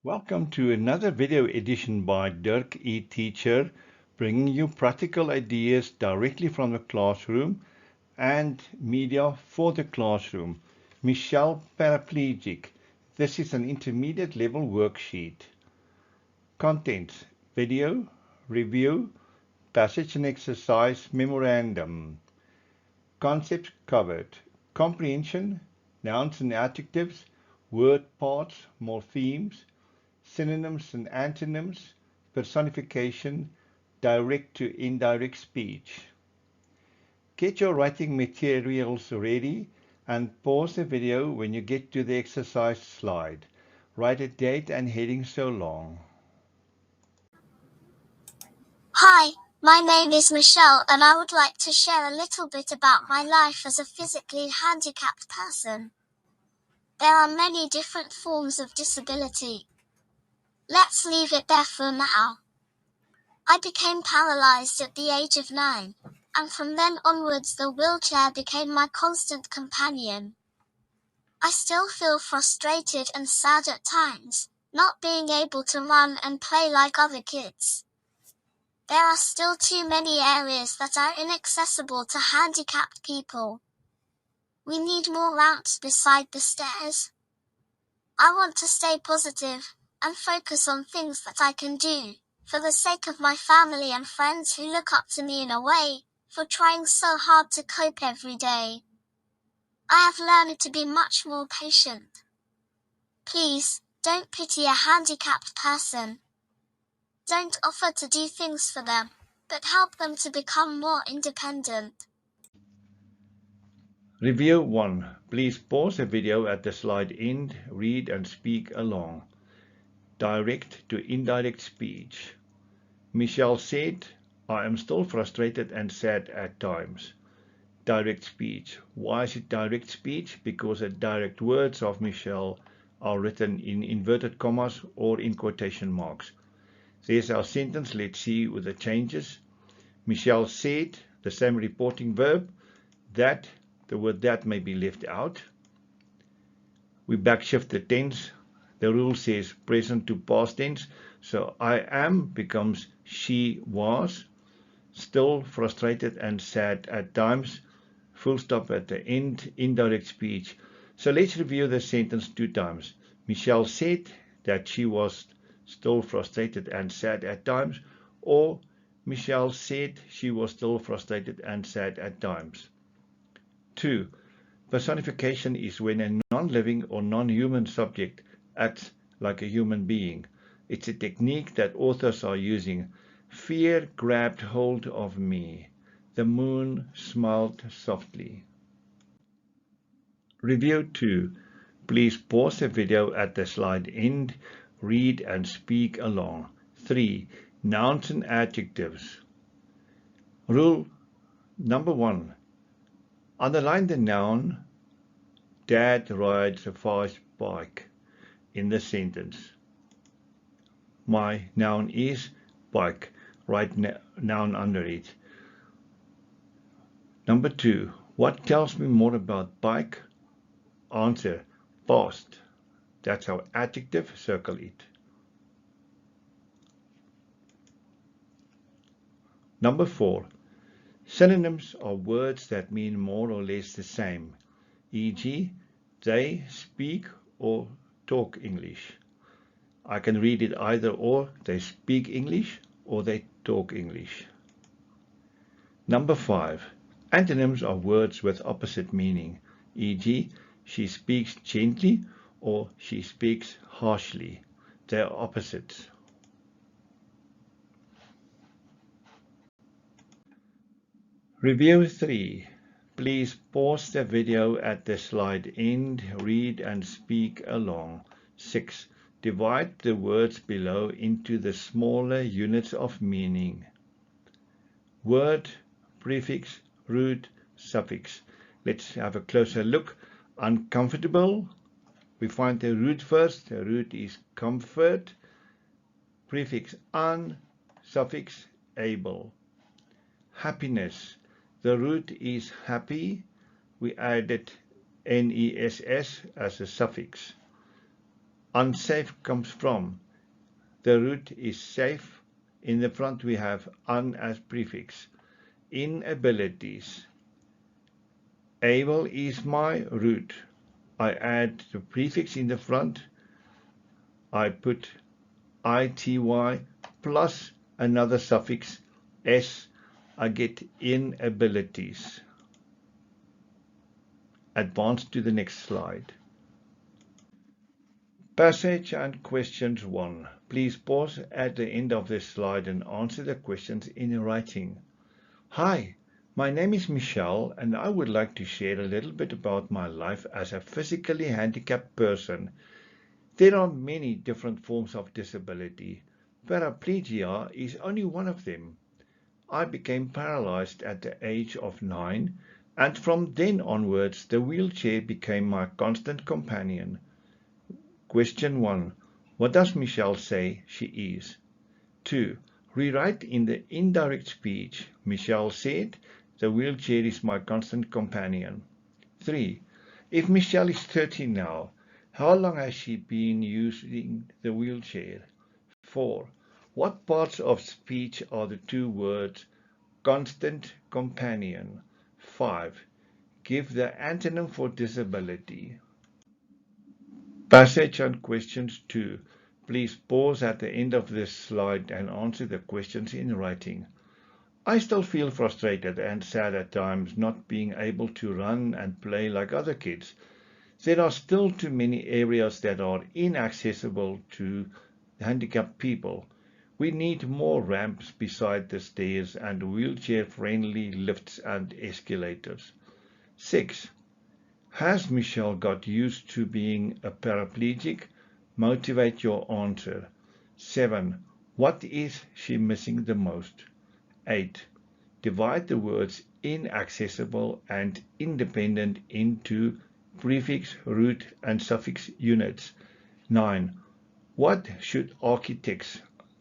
Welcome to another video edition by Dirk eTeacher, bringing you practical ideas directly from the classroom and media for the classroom. Michelle Paraplegic. This is an intermediate level worksheet. Contents: video, review, passage and exercise, memorandum. Concepts covered: comprehension, nouns and adjectives, word parts, morphemes, synonyms and antonyms, personification, direct to indirect speech. Get your writing materials ready and pause the video when you get to the exercise slide. Write a date and heading so long. Hi, my name is Michelle and I would like to share a little bit about my life as a physically handicapped person. There are many different forms of disability. Let's leave it there for now. I became paralyzed at the age of 9, and from then onwards the wheelchair became my constant companion. I still feel frustrated and sad at times, not being able to run and play like other kids. There are still too many areas that are inaccessible to handicapped people. We need more ramps beside the stairs. I want to stay positive and focus on things that I can do, for the sake of my family and friends who look up to me in a way, for trying so hard to cope every day. I have learned to be much more patient. Please, don't pity a handicapped person. Don't offer to do things for them, but help them to become more independent. Review 1. Please pause the video at the slide end, read and speak along. Direct to indirect speech. Michelle said, I am still frustrated and sad at times. Direct speech. Why is it direct speech? Because the direct words of Michelle are written in inverted commas or in quotation marks. There's our sentence. Let's see with the changes. Michelle said, the same reporting verb, that, the word that may be left out. We backshift the tense. The rule says present to past tense. So I am becomes she was. Still frustrated and sad at times. Full stop at the end, indirect speech. So let's review the sentence 2 times. Michelle said that she was still frustrated and sad at times, or Michelle said she was still frustrated and sad at times. 2. Personification is when a non-living or non-human subject acts like a human being. It's a technique that authors are using. Fear grabbed hold of me. The moon smiled softly. Review 2. Please pause the video at the slide end, read and speak along. 3. Nouns and adjectives. Rule number 1. Underline the noun Dad rides a fast bike in the sentence. My noun is bike. Write noun under it. Number 2. What tells me more about bike? Answer, fast. That's our adjective, circle it. Number 4. Synonyms are words that mean more or less the same, e.g., they speak or talk English. I can read it either or, they speak English or they talk English. Number 5. Antonyms are words with opposite meaning, e.g., she speaks gently or she speaks harshly. They are opposites. Review 3. Please pause the video at the slide end, read and speak along. 6. Divide the words below into the smaller units of meaning. Word, prefix, root, suffix. Let's have a closer look. Uncomfortable. We find the root first. The root is comfort. Prefix un, suffix able. Happiness. The root is happy. We added ness as a suffix. Unsafe comes from. The root is safe. In the front we have un as prefix. Inabilities. Able is my root. I add the prefix in the front. I put ity plus another suffix s. I get inabilities. Advance to the next slide. Passage and questions 1. Please pause at the end of this slide and answer the questions in writing. Hi, my name is Michelle and I would like to share a little bit about my life as a physically handicapped person. There are many different forms of disability. Paraplegia is only one of them. I became paralyzed at the age of 9, and from then onwards the wheelchair became my constant companion. Question 1. What does Michelle say she is? 2. Rewrite in the indirect speech. Michelle said, the wheelchair is my constant companion. 3. If Michelle is 30 now, how long has she been using the wheelchair? 4. What parts of speech are the two words constant companion? 5. Give the antonym for disability. Passage and questions 2. Please pause at the end of this slide and answer the questions in writing. I still feel frustrated and sad at times not being able to run and play like other kids. There are still too many areas that are inaccessible to handicapped people. We need more ramps beside the stairs and wheelchair-friendly lifts and escalators. 6. Has Michelle got used to being a paraplegic? Motivate your answer. 7. What is she missing the most? 8. Divide the words inaccessible and independent into prefix, root, and suffix units. 9. What should architects,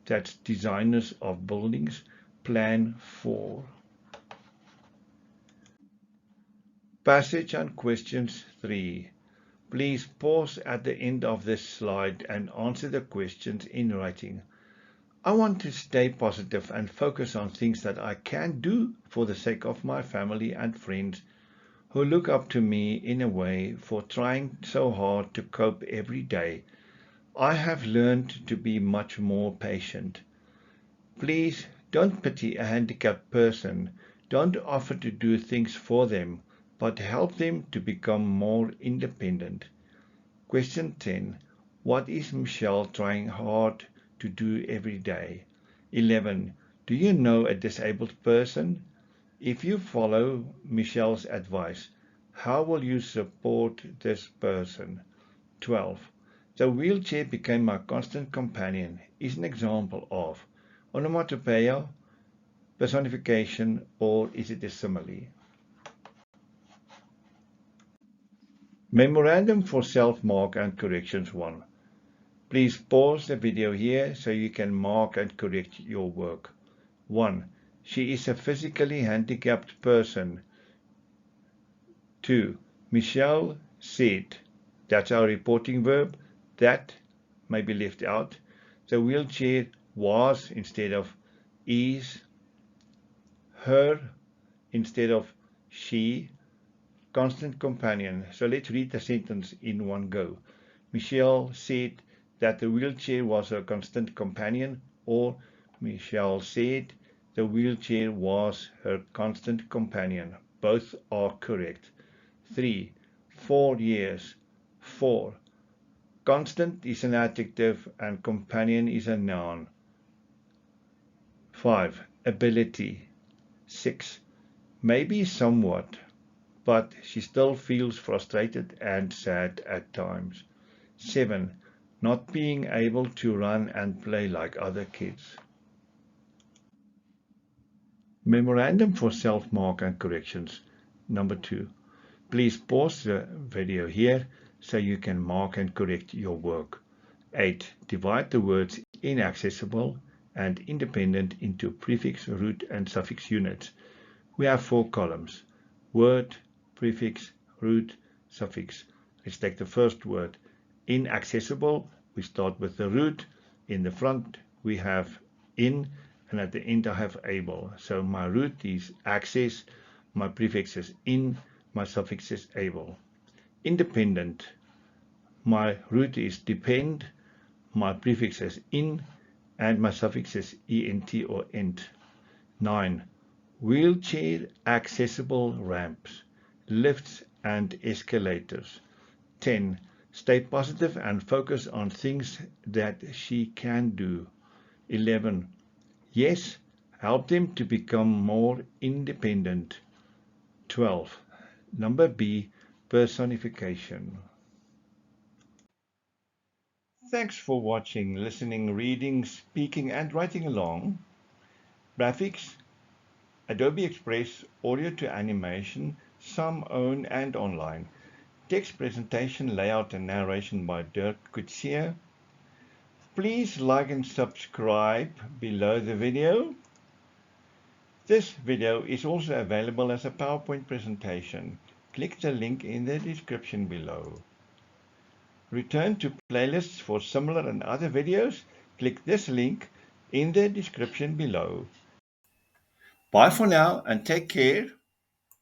that's designers of buildings, plan for? Passage and questions 3. Please pause at the end of this slide and answer the questions in writing. I want to stay positive and focus on things that I can do for the sake of my family and friends who look up to me in a way for trying so hard to cope every day. I have learned to be much more patient. Please don't pity a handicapped person. Don't offer to do things for them, but help them to become more independent. Question 10. What is Michelle trying hard to do every day? 11. Do you know a disabled person? If you follow Michelle's advice, how will you support this person? 12. The wheelchair became my constant companion is an example of onomatopoeia, personification, or is it a simile? Memorandum for self-mark and corrections 1. Please pause the video here so you can mark and correct your work. 1. She is a physically handicapped person. 2. Michelle said. That's our reporting verb. That may be left out. The wheelchair was instead of is. Her instead of she. Constant companion. So let's read the sentence in one go. Michelle said that the wheelchair was her constant companion, or Michelle said the wheelchair was her constant companion. Both are correct. 3. 4 years. 4. Constant is an adjective and companion is a noun. 5. Ability. 6. Maybe somewhat, but she still feels frustrated and sad at times. 7. Not being able to run and play like other kids. Memorandum for self-mark and corrections. Number 2. Please pause the video here so you can mark and correct your work. 8. Divide the words inaccessible and independent into prefix, root, and suffix units. We have 4 columns. Word, prefix, root, suffix. Let's take the first word. Inaccessible, we start with the root. In the front, we have in, and at the end, I have able. So my root is access, my prefix is in, my suffix is able. Independent, my root is depend, my prefix is in, and my suffix is ent or ent. 9. Wheelchair accessible ramps, lifts and escalators. 10. Stay positive and focus on things that she can do. 11. Yes, help them to become more independent. 12. Number B, personification. Thanks for watching, listening, reading, speaking, and writing along. Graphics, Adobe Express, audio to animation, some own and online. Text presentation, layout, and narration by Dirk Coetzee. Please like and subscribe below the video. This video is also available as a PowerPoint presentation. Click the link in the description below. Return to playlists for similar and other videos. Click this link in the description below. Bye for now and take care.